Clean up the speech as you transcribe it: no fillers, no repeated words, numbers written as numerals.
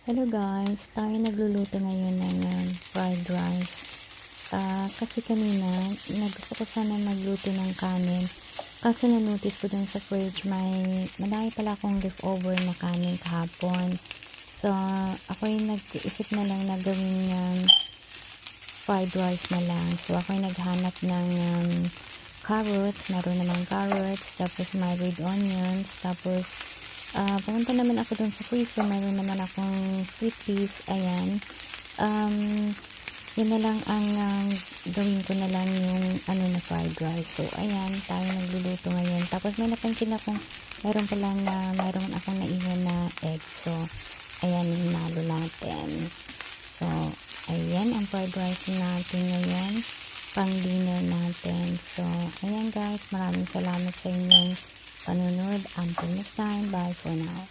Hello guys, tayo nagluluto ngayon ng fried rice. Kasi kanina, gusto ko sana magluto ng kanin. Kaso na-notice ko dun sa fridge, malaki pala akong leftover na kanin kahapon. So, ako yung nag-isip na lang na gawin fried rice na lang. So, ako yung naghanap ng carrots, meron namang carrots, tapos may red onions, tapos pumunta naman ako dun sa freezer, meron naman akong sweet peas, ayan. Yun na lang ang gawin ko na lang yung na fried rice. So, ayan, tayo nagluluto ngayon. Tapos may napansin akong meron akong naiwan na egg. So, ayan, nalo natin. So, ayan, ang fried rice natin ngayon. Pang dinner natin. So, ayan guys, maraming salamat sa inyong panunod. Until next time, bye for now.